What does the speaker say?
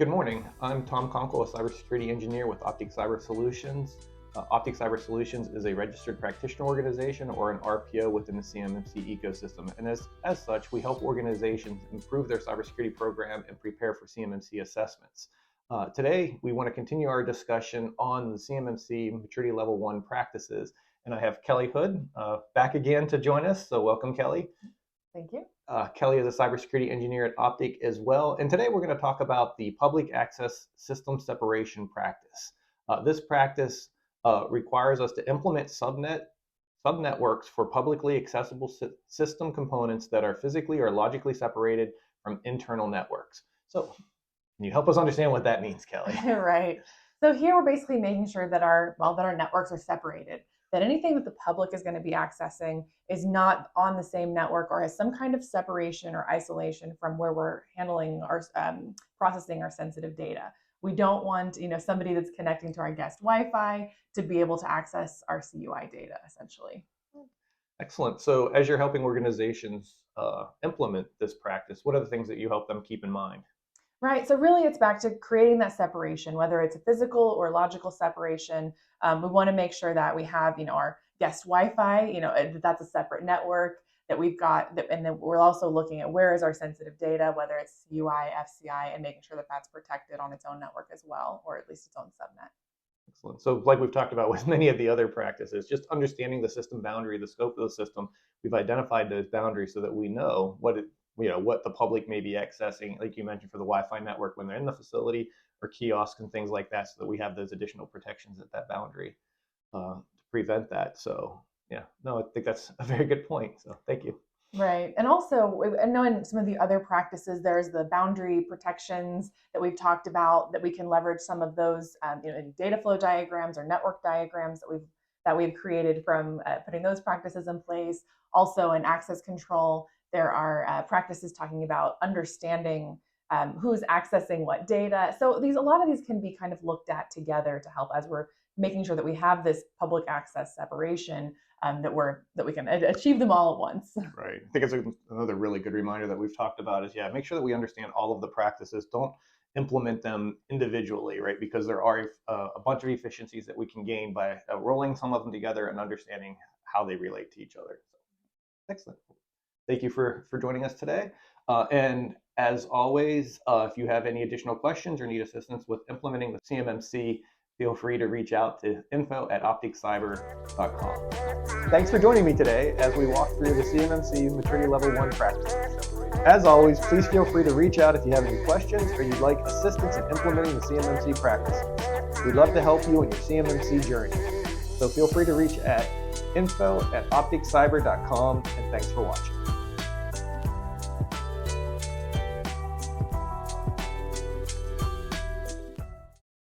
Good morning. I'm Tom Conkle, a cybersecurity engineer with Optic Cyber Solutions. Optic Cyber Solutions is a registered practitioner organization or an RPO within the CMMC ecosystem. And as such, we help organizations improve their cybersecurity program and prepare for CMMC assessments. Today, we want to continue our discussion on the CMMC Maturity Level 1 practices. And I have Kelly Hood back again to join us. So welcome, Kelly. Thank you. Kelly is a cybersecurity engineer at Optic as well. And today we're going to talk about the public access system separation practice. This practice requires us to implement subnetworks for publicly accessible system components that are physically or logically separated from internal networks. So can you help us understand what that means, Kelly? Right. So here we're basically making sure that our networks are separated, that anything that the public is going to be accessing is not on the same network or has some kind of separation or isolation from where we're handling or processing our sensitive data. We don't want somebody that's connecting to our guest Wi-Fi to be able to access our CUI data, essentially. Excellent. So as you're helping organizations implement this practice, what are the things that you help them keep in mind? Right. So really it's back to creating that separation, whether it's a physical or logical separation. We want to make sure that we have, our guest Wi-Fi, that's a separate network that we've got. And then we're also looking at where is our sensitive data, whether it's CUI, FCI, and making sure that that's protected on its own network as well, or at least its own subnet. Excellent. So like we've talked about with many of the other practices, just understanding the system boundary, the scope of the system, we've identified those boundaries so that we know what the public may be accessing, like you mentioned, for the Wi-Fi network when they're in the facility, or kiosks and things like that, so that we have those additional protections at that boundary to prevent that. So yeah, no, I think that's a very good point. So thank you. Right. And also, I know in some of the other practices, there's the boundary protections that we've talked about, that we can leverage some of those in data flow diagrams or network diagrams that we've created from putting those practices in place. Also in access control, there are practices talking about understanding who's accessing what data. So a lot of these can be kind of looked at together to help as we're making sure that we have this public access separation, that we can achieve them all at once. Right. I think it's another really good reminder that we've talked about is, make sure that we understand all of the practices. Don't implement them individually, right? Because there are a bunch of efficiencies that we can gain by rolling some of them together and understanding how they relate to each other. So, excellent. Thank you for joining us today. And as always, if you have any additional questions or need assistance with implementing the CMMC, feel free to reach out to info@opticcyber.com. Thanks for joining me today as we walk through the CMMC Maturity Level 1 practices. As always, please feel free to reach out if you have any questions or you'd like assistance in implementing the CMMC practices. We'd love to help you on your CMMC journey. So feel free to reach at info@opticcyber.com, and thanks for watching.